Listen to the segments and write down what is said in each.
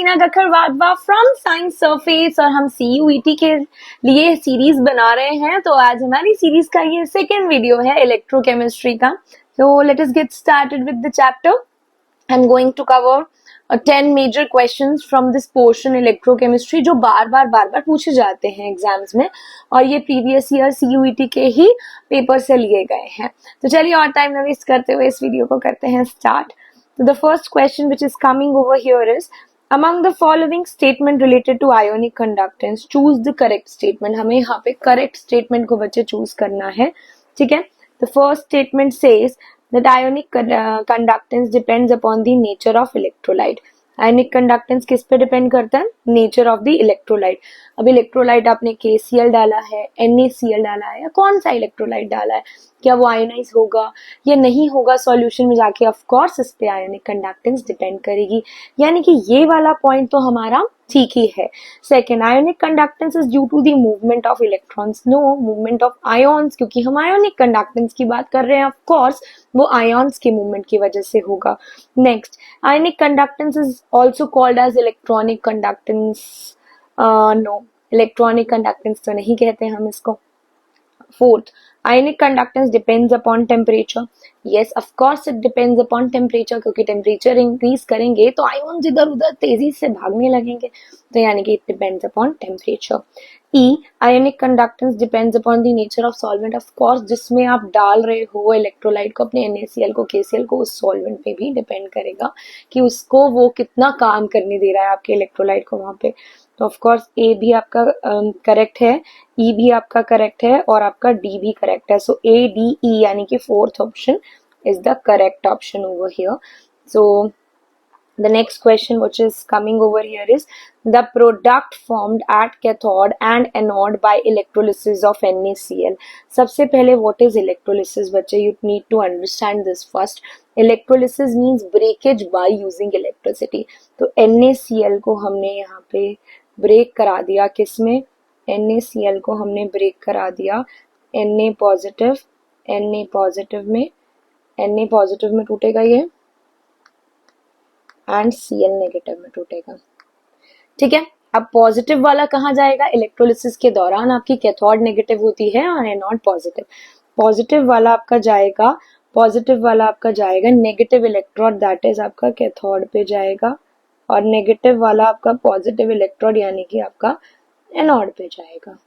Reena गखरवाडवा from science surface और हम CUET के लिए सीरीज बना रहे हैं। तो आज हमारी सीरीज का ये सेकेंड वीडियो है इलेक्ट्रोकेमिस्ट्री का। So let us get started with the chapter. I'm going to cover 10 major questions from this portion electrochemistry जो बार बार पूछे जाते हैं एग्जाम्स में और ये प्रीवियस ईयर CUET के ही पेपर से लिए गए हैं। तो चलिए और टाइम न वेस्ट करते हुए इस वीडियो को करते हैं start. So the first question which is coming over here is, among the following statement related to ionic conductance, choose the correct statement. हमें यहाँ पे correct statement को बच्चे choose करना है, ठीक है। The first statement says that ionic conductance depends upon the nature of electrolyte. Ionic conductance किस पे डिपेंड करता है? Nature of the electrolyte. अब इलेक्ट्रोलाइट आपने KCl डाला है, NaCl डाला है या कौन सा इलेक्ट्रोलाइट डाला है, क्या वो आयोनाइज होगा या नहीं होगा सॉल्यूशन में जाके, ऑफ कोर्स इस पे आयनिक कंडक्टेंस डिपेंड करेगी। यानी कि ये वाला पॉइंट तो हमारा ठीक ही है। Second, ionic conductance is due to the movement of electrons, no movement of ions, क्योंकि हम आयोनिक कंडक्टेंस की बात कर रहे हैं, ऑफ कोर्स वो आयोन्स के मूवमेंट की वजह से होगा। Next, ionic conductance is also called as electronic conductance, no electronic conductance तो नहीं कहते हम इसको। Fourth, ionic conductance depends upon temperature. Yes, of course it depends upon temperature, क्योंकि temperature increase करेंगे तो ions इधर उधर तेजी से भागने लगेंगे, तो यानी कि it depends upon temperature. E, ionic conductance depends upon the nature of solvent. Of course, जिसमें आप डाल रहे हो इलेक्ट्रोलाइट को, अपने NaCl को, KCl को, उस सॉल्वेंट पे भी डिपेंड करेगा कि उसको वो कितना काम करने दे रहा है आपके इलेक्ट्रोलाइट को वहां पे। तो ऑफ कोर्स ए भी आपका करेक्ट है, ई भी आपका करेक्ट है और आपका डी भी करेक्ट है। सो ADE यानी कि fourth option is the correct option over here. So the next question which is coming over here is, the product formed at cathode and anode by electrolysis of NaCl. सबसे पहले what is electrolysis बच्चे? You need to understand this first. Electrolysis means breakage by using electricity. तो NaCl को हमने यहाँ पे break करा दिया, किसमें? NaCl को हमने ब्रेक करा दिया Na पॉजिटिव में टूटेगा ये एंड Cl नेगेटिव में टूटेगा, ठीक है। अब पॉजिटिव वाला कहाँ जाएगा? इलेक्ट्रोलिसिस के दौरान आपकी कैथोड नेगेटिव होती है और एनोड पॉजिटिव। पॉजिटिव वाला आपका जाएगा नेगेटिव इलेक्ट्रोड, दैट इज आपका कैथोड पे जाएगा, और नेगेटिव वाला आपका पॉजिटिव इलेक्ट्रोड यानी कि आपका एनोड पे जाएगा,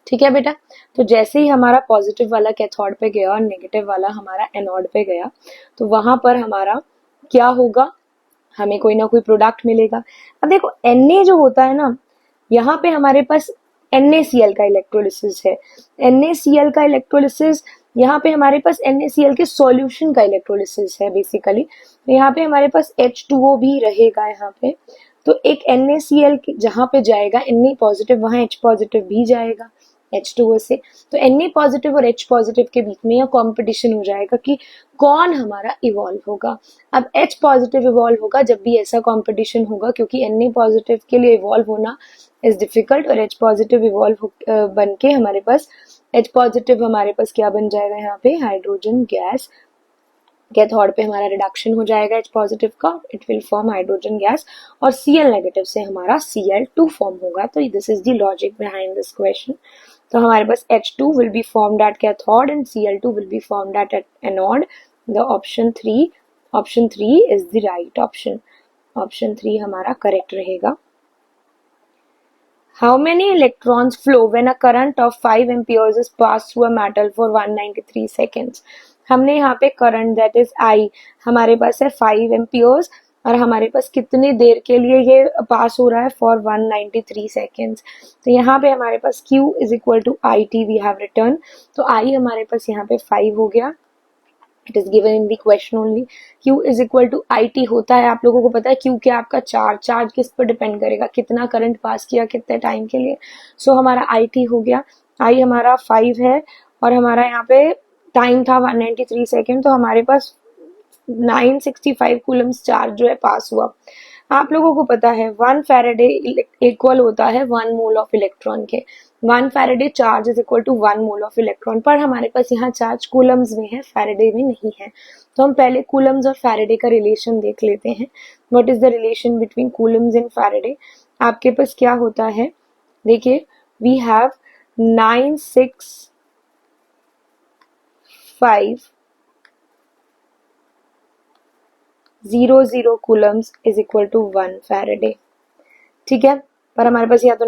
ठीक है बेटा। तो जैसे ही हमारा पॉजिटिव वाला कैथोड पे गया और नेगेटिव वाला हमारा एनोड पे गया, तो वहां पर हमारा क्या होगा? हमें कोई ना कोई प्रोडक्ट मिलेगा। अब देखो Na जो होता है ना, यहाँ पे हमारे पास NaCl का इलेक्ट्रोलिसिस है। NaCl का इलेक्ट्रोलिसिस, यहाँ पे हमारे पास NaCl के सॉल्यूशन का इलेक्ट्रोलिसिस है बेसिकली। तो यहाँ पे हमारे पास H2O भी रहेगा यहाँ पे। तो एक NaCl जहाँ पे जाएगा Na पॉजिटिव, वहां H पॉजिटिव भी जाएगा H2O से। तो Na पॉजिटिव और H पॉजिटिव के बीच में यह कंपटीशन हो जाएगा कि कौन हमारा इवॉल्व होगा। अब H पॉजिटिव इवॉल्व होगा जब भी ऐसा कंपटीशन होगा, क्योंकि Na पॉजिटिव के लिए इवॉल्व होना इज डिफिकल्ट, और H पॉजिटिव इवॉल्व बन के हमारे पास क्या बन जाएगा? यहाँ पे हाइड्रोजन गैस। कैथोड पे हमारा रिडक्शन हो जाएगा H पॉजिटिव का, it will form hydrogen gas, और Cl नेगेटिव से हमारा Cl2 फॉर्म होगा। तो this is the logic behind this question. तो हमारे पास H2 will be formed at cathode and Cl2 will be formed at anode. The option 3 is the right option. Option 3 हमारा correct रहेगा। How many electrons flow when a current of 5 amperes is passed through a metal for 193 seconds? हमने यहाँ पे current that is I हमारे पास है 5 amperes, और हमारे पास कितनी देर के लिए ये पास हो रहा है? For 193 seconds. तो यहाँ पे हमारे पास Q is equal to IT we have return. तो I हमारे पास यहाँ पे 5 हो गया, it is given in the question only. Q is equal to IT होता है, आप लोगों को पता है Q क्या? आपका चार्ज किस पर डिपेंड करेगा? कितना करंट पास किया कितने टाइम के लिए। सो हमारा IT हो गया, I हमारा 5 है और हमारा यहाँ पे टाइम था 193 सेकेंड, तो हमारे पास 965 कूलम्स चार्ज जो है पास हुआ। आप लोगों को पता है 1 फैराडे इक्वल होता है 1 मोल ऑफ इलेक्ट्रॉन के, 1 faraday charge is equal to 1 mole of electron, पर हमारे पास यहाँ चार्ज कूलम्स में है, फैराडे में नहीं है। तो हम पहले कूलम्स और फैराडे का रिलेशन देख लेते हैं। What is the relation between coulombs and faraday? आपके पास क्या होता है, देखिए we have 96500 coulombs is equal to 1 faraday, ठीक है। पर हमारे पास यहाँ तो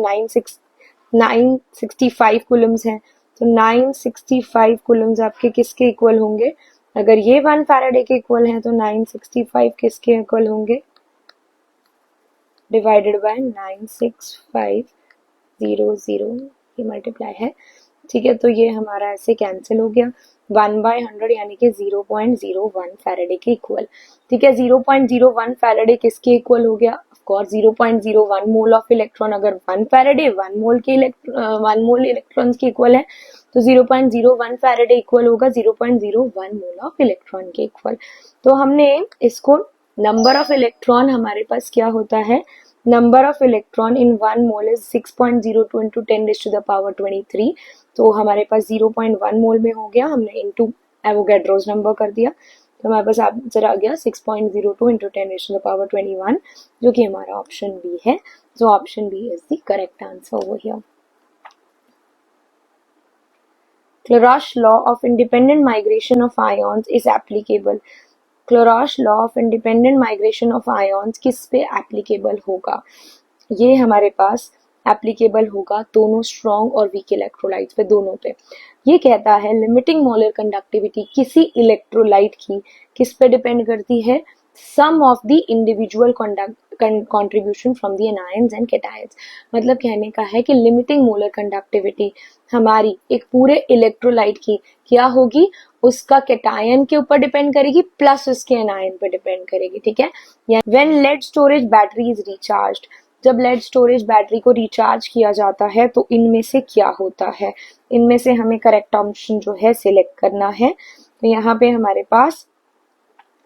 965 कूलम्स हैं, तो 965 कूलम्स आपके किसके इक्वल होंगे? अगर ये 1 फैराडे के इक्वल हैं तो 965 किसके इक्वल होंगे? डिवाइडेड बाय 96500, ये मल्टीप्लाई है, ठीक है। तो ये हमारा ऐसे कैंसिल हो गया, 1/100 यानी कि 0.01 फैराडे के इक्वल, ठीक है। 0.01 फैराडे किसके इक्वल हो गया? Of course 0.01 mole of electron. अगर 1 फैराडे 1 मोल इलेक्ट्रॉन्स के इक्वल है तो 0.01 फैराडे इक्वल होगा 0.01 मोल ऑफ इलेक्ट्रॉन के इक्वल। तो हमने इसको नंबर ऑफ इलेक्ट्रॉन, हमारे पास क्या होता है, number of electron in 1 mole is 6.02 into 10⁻23, तो हमारे पास 0.1 मोल में हो गया, हमने इंटू एवोगैड्रोस नंबर कर दिया, तो हमारे पास आंसर आ गया 6.02 इंटू 10⁻21, जो कि हमारा ऑप्शन बी है। So option B is the correct answer over here. Clausius law of independent migration of ions is applicable. Clausius law of independent migration of ions किस पे applicable होगा? ये हमारे पास applicable होगा दोनों strong और weak electrolytes पे, दोनों पे। ये कहता है limiting molar conductivity किसी इलेक्ट्रोलाइट की किस पे डिपेंड करती है? Sum of the individual contribution from the anions and cations। मतलब कहने का है कि लिमिटिंग मोलर कंडक्टिविटी हमारी एक पूरे इलेक्ट्रोलाइट की क्या होगी? उसका कैटायन के ऊपर डिपेंड करेगी प्लस उसके एनायन पे डिपेंड करेगी, ठीक है। When lead storage battery is recharged, जब लेड स्टोरेज बैटरी को रिचार्ज किया जाता है तो इनमें से क्या होता है? इनमें से हमें करेक्ट ऑप्शन जो है सिलेक्ट करना है। तो यहाँ पे हमारे पास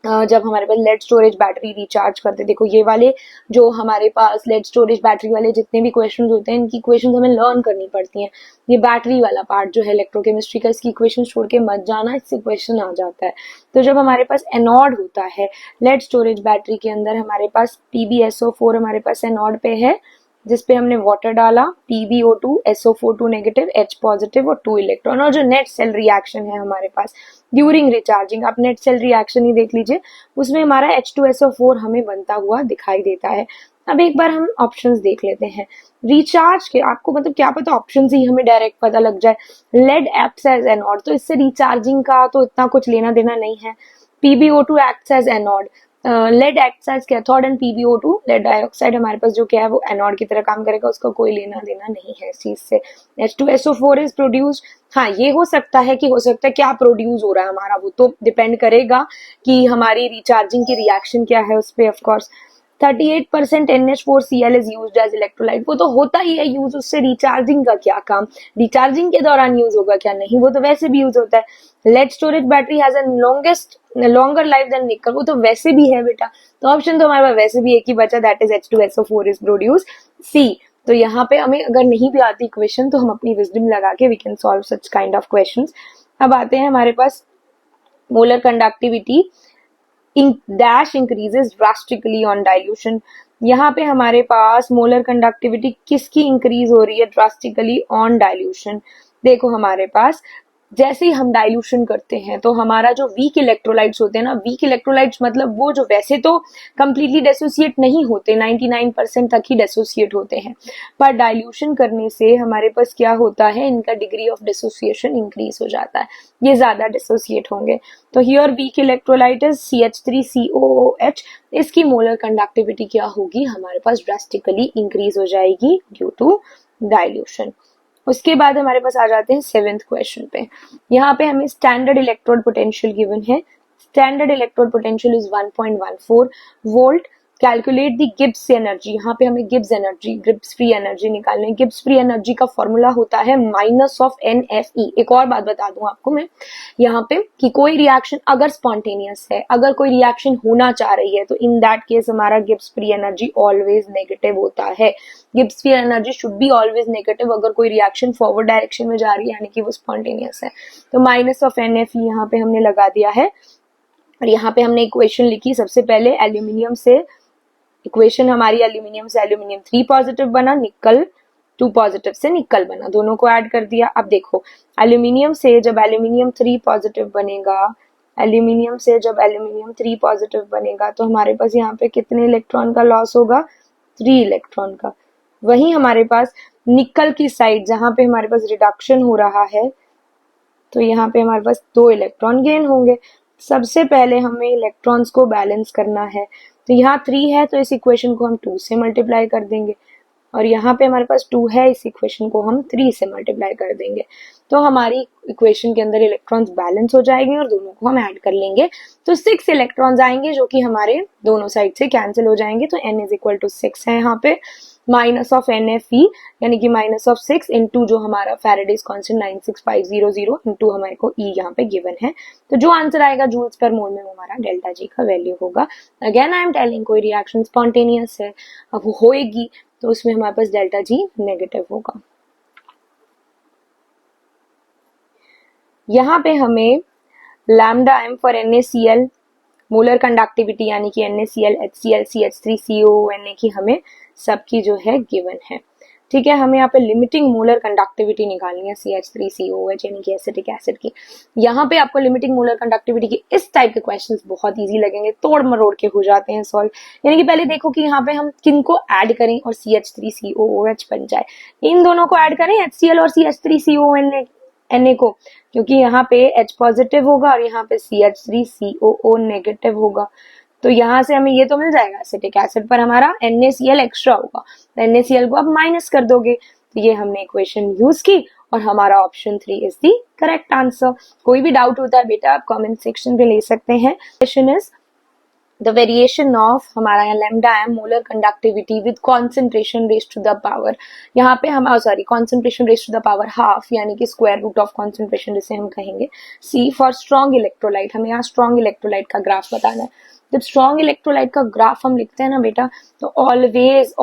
जब हमारे पास लेड स्टोरेज बैटरी रिचार्ज करते, देखो ये वाले जो हमारे पास लेड स्टोरेज बैटरी वाले जितने भी क्वेश्चंस होते हैं, इनकी इक्वेशंस हमें लर्न करनी पड़ती हैं। ये बैटरी वाला पार्ट जो है इलेक्ट्रोकेमिस्ट्री का, इसकी इक्वेशन छोड़ के मत जाना, इससे क्वेश्चन आ जाता है। तो जब हमारे पास एनोड होता है लेड स्टोरेज बैटरी के अंदर, हमारे पास PbSO4 हमारे पास एनोड पे है, जिसपे हमने वाटर डाला, PbO2 SO4 2 negative, H positive और 2 इलेक्ट्रॉन। और जो नेट सेल रिएक्शन है हमारे पास ड्यूरिंग रिचार्जिंग, आप नेट सेल रिएक्शन ही देख लीजिए, उसमें हमारा H2SO4 हमें बनता हुआ दिखाई देता है। अब एक बार हम ऑप्शंस देख लेते हैं रिचार्ज के। आपको मतलब क्या पता ऑप्शंस ही हमें डायरेक्ट पता लग जाए। लेड एक्ट्स एज एनोड, तो इससे रिचार्जिंग का तो इतना कुछ लेना देना नहीं है। PbO2 acts as anode, lead acts as cathode and PbO2 lead dioxide हमारे पास जो क्या है वो एनोड की तरह काम करेगा, उसका कोई लेना देना नहीं है इस चीज से। H2SO4 इज प्रोड्यूस्ड, हाँ ये हो सकता है कि हो सकता है क्या प्रोड्यूस हो रहा है हमारा, वो तो डिपेंड करेगा कि हमारी रिचार्जिंग की रिएक्शन क्या है उस पर। Of course 38% NH4Cl is used as electrolyte, वो तो होता ही है यूज, उससे रिचार्जिंग का क्या काम, रिचार्जिंग के दौरान यूज होगा क्या? नहीं, वो तो वैसे भी यूज होता है। Lead storage battery has an longer life than nickel, वो तो वैसे भी है बेटा। तो ऑप्शन तो हमारे पास वैसे भी एक ही बचा, that is H2SO4 is produce सी। तो यहाँ पे हमें अगर नहीं भी आती क्वेश्चन तो हम अपनी विजडम लगा के we can solve such kind of questions. अब आते हैं हमारे पास molar conductivity dash increases drastically on dilution. यहाँ पे हमारे पास मोलर कंडक्टिविटी किसकी इंक्रीज हो रही है ड्रास्टिकली ऑन डाइल्यूशन? देखो हमारे पास जैसे ही हम डाइल्यूशन करते हैं तो हमारा जो वीक इलेक्ट्रोलाइट्स होते हैं ना, वीक इलेक्ट्रोलाइट्स मतलब वो जो वैसे तो कंप्लीटली डिसोसिएट नहीं होते, 99% तक ही डिसोसिएट होते हैं, पर डाइल्यूशन करने से हमारे पास क्या होता है, इनका डिग्री ऑफ डिसोसिएशन इंक्रीज हो जाता है, ये ज्यादा डिसोसिएट होंगे। तो here weak electrolyte is CH3COOH, इसकी मोलर कंडक्टिविटी क्या होगी हमारे पास ड्रास्टिकली इंक्रीज हो जाएगी ड्यू टू डाइल्यूशन। उसके बाद हमारे पास आ जाते हैं 7th क्वेश्चन पे। यहाँ पे हमें स्टैंडर्ड इलेक्ट्रोड पोटेंशियल गिवन है। Standard electrode potential is 1.14 volt calculate the Gibbs energy, यहाँ पे हमें Gibbs energy, Gibbs free energy निकालनी है। गिब्स फ्री एनर्जी का फॉर्मूला होता है -(NFE). एक और बात बता दूं आपको मैं यहाँ पे कि कोई रिएक्शन अगर स्पॉन्टेनियस है, अगर कोई रिएक्शन होना चाह रही है, तो इन दैट केस हमारा Gibbs free energy always negative होता है। Gibbs free energy should be always negative अगर कोई रिएक्शन फॉरवर्ड डायरेक्शन में जा रही है, यानी कि वो स्पॉन्टेनियस है। तो -(NFE) यहाँ पे हमने लगा दिया है और यहाँ पे हमने इक्वेशन लिखी। सबसे पहले एल्यूमिनियम से इक्वेशन हमारी एल्यूमिनियम से एल्यूमिनियम 3 पॉजिटिव बना, निकल 2 पॉजिटिव से निकल बना, दोनों को ऐड कर दिया। अब देखो एल्यूमिनियम से जब एल्यूमिनियम 3 पॉजिटिव बनेगा, एल्यूमिनियम से जब एल्यूमिनियम 3 पॉजिटिव बनेगा तो हमारे पास यहाँ पे कितने इलेक्ट्रॉन का लॉस होगा? 3 इलेक्ट्रॉन का। वहीं हमारे पास निकल की साइड जहां पे हमारे पास रिडक्शन हो रहा है, तो यहाँ पे हमारे पास 2 इलेक्ट्रॉन गेन होंगे। सबसे पहले हमें इलेक्ट्रॉन्स को बैलेंस करना है, तो यहाँ 3 है तो इस इक्वेशन को हम 2 से मल्टीप्लाई कर देंगे, और यहाँ पे हमारे पास 2 है, इस इक्वेशन को हम 3 से मल्टीप्लाई कर देंगे। तो हमारी इक्वेशन के अंदर इलेक्ट्रॉन्स बैलेंस हो जाएंगे और दोनों को हम ऐड कर लेंगे, तो 6 इलेक्ट्रॉन्स आएंगे जो कि हमारे दोनों साइड से कैंसिल हो जाएंगे। तो n = 6 है यहाँ पे, -(NFE) यानी कि -6 इंटू जो हमारा फैराडेज कांस्टेंट 96500 इंटू हमारे को E यहाँ पे गिवन है। तो जो आंसर आएगा जूल्स पर मोल में वो हमारा डेल्टा जी का वैल्यू होगा। अगेन आई एम टेलिंग कोई रिएक्शन स्पॉन्टेनियस है, अब वो होएगी तो उसमें हमारे पास डेल्टा जी नेगेटिव होगा। यहाँ पे हमें lambda m for NaCl molar conductivity यानी कि NaCl, HCl, CH3, COONA की हमें सबकी जो है गिवन है। ठीक है, हमें यहाँ पे लिमिटिंग मोलर कंडक्टिविटी निकालनी है CH3 COOH यानी कि एसिटिक एसिड की। यहाँ पे आपको लिमिटिंग मोलर कंडक्टिविटी की इस टाइप के क्वेश्चंस बहुत इजी लगेंगे, तोड़ मरोड़ के हो जाते हैं सॉल्व। यानी कि पहले देखो कि यहाँ पे हम किनको ऐड करें और CH3 COOH बन जाए। इन दोनों को ऐड करें HCl और CH3 COONA को, क्योंकि यहाँ पे H पॉजिटिव होगा और यहाँ पे CH3 COO नेगेटिव होगा। तो यहाँ से हमें ये तो मिल जाएगा, एसिटिक एसिड पर हमारा NaCl एक्स्ट्रा होगा, तो NaCl को आप माइनस कर दोगे। तो ये हमने इक्वेशन यूज की और हमारा option 3 is the correct answer. कोई भी डाउट होता है बेटा आप कमेंट सेक्शन पे ले सकते हैं। Question is the variation of हमारा यहाँ lambda m molar conductivity with concentration raised to the power, यहाँ पे हम concentration raised to the power half यानी कि स्क्वायर रूट ऑफ कॉन्सेंट्रेशन जिसे हम कहेंगे। सी फॉर स्ट्रॉन्ग इलेक्ट्रोलाइट, हमें यहाँ स्ट्रॉन्ग इलेक्ट्रोलाइट का ग्राफ बताना है। जब स्ट्रॉन्ग इलेक्ट्रोलाइट का ग्राफ हम लिखते हैं ना बेटा, तो ऑलवेज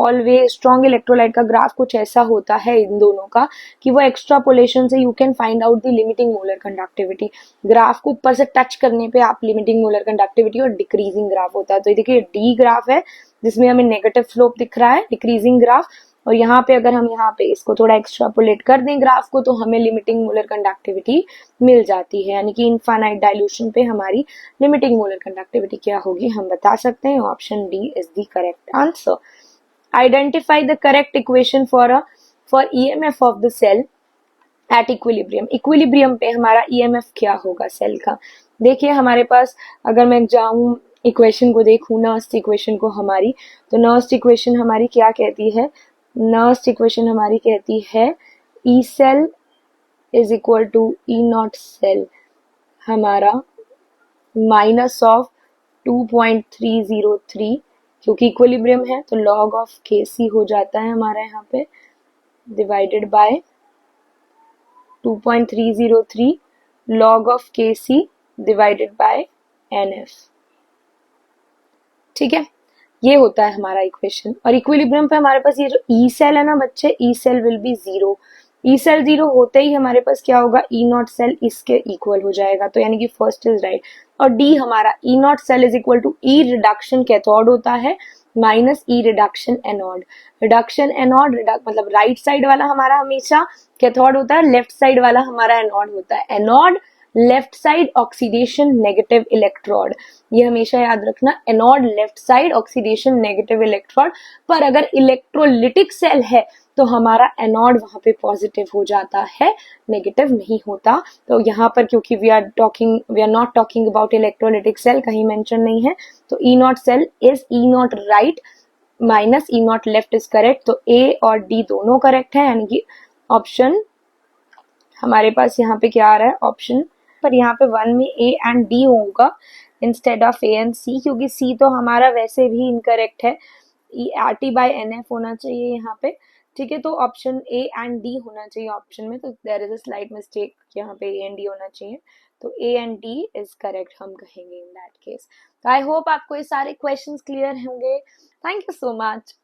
स्ट्रॉन्ग इलेक्ट्रोलाइट का ग्राफ कुछ ऐसा होता है इन दोनों का कि वो एक्स्ट्रापोलेशन से you can find out the limiting molar conductivity. Graph को ऊपर से टच करने पे आप लिमिटिंग मोलर कंडक्टिविटी और डिक्रीजिंग ग्राफ होता है। तो ये देखिए डी ग्राफ है जिसमें हमें नेगेटिव स्लोप दिख रहा है, डिक्रीजिंग ग्राफ, और यहाँ पे अगर हम यहाँ पे इसको थोड़ा एक्स्ट्रापोलेट कर दें ग्राफ को तो हमें लिमिटिंग मोलर कंडक्टिविटी मिल जाती है। यानी कि इनफाइनाइट डाइल्यूशन पे हमारी लिमिटिंग मोलर कंडक्टिविटी क्या होगी हम बता सकते हैं। Option D is the correct answer. Identify the correct equation for EMF of the cell at equilibrium. Equilibrium पे हमारा EMF क्या होगा सेल का। देखिए हमारे पास अगर मैं जाऊं इक्वेशन को देखूं, नर्स्ट इक्वेशन को हमारी, तो नर्स्ट इक्वेशन हमारी क्या कहती है, नर्स्ट इक्वेशन हमारी कहती है E cell is equal to E naught cell हमारा -2.303, क्योंकि इक्विलिब्रियम है तो log ऑफ Kc हो जाता है हमारा यहाँ पे, divided by 2.303 log of Kc divided by NF। ठीक है, ये होता है हमारा इक्वेशन। और इक्विलिब्रियम पे हमारे पास ये जो E सेल है ना बच्चे, E cell will be 0। E cell 0 होते ही हमारे पास क्या होगा, E नॉट सेल इसके इक्वल हो जाएगा, तो यानी कि फर्स्ट इज राइट। और डी हमारा E naught cell is equal to E reduction cathode होता है minus E reduction anode. Reduction anode मतलब राइट साइड वाला हमारा हमेशा कैथोड होता है, लेफ्ट साइड वाला हमारा एनोड होता है। Anode left side oxidation negative electrode, ये हमेशा याद रखना, anode left side oxidation negative electrode. पर अगर इलेक्ट्रोलिटिक सेल है तो हमारा एनोड वहां पे पॉजिटिव हो जाता है, नेगेटिव नहीं होता। तो यहाँ पर क्योंकि we are not talking about electrolytic cell, कहीं मेंशन नहीं है, तो E naught cell is E naught right minus E naught left is correct. तो A और D दोनों करेक्ट है, यानी कि ऑप्शन हमारे पास यहाँ पे क्या आ रहा है, ऑप्शन पर यहाँ पे 1 में A एंड D होगा, instead of A and C, क्योंकि सी तो हमारा वैसे भी इनकरेक्ट है, R T by N F होना चाहिए यहाँ पे, ठीक है। तो ऑप्शन ए एंड डी होना चाहिए ऑप्शन में, तो there is a slight mistake, यहाँ पे ए एंड डी होना चाहिए, तो A and D is correct हम कहेंगे इन दैट केस। तो आई होप आपको ये सारे क्वेश्चंस क्लियर होंगे। Thank you so much.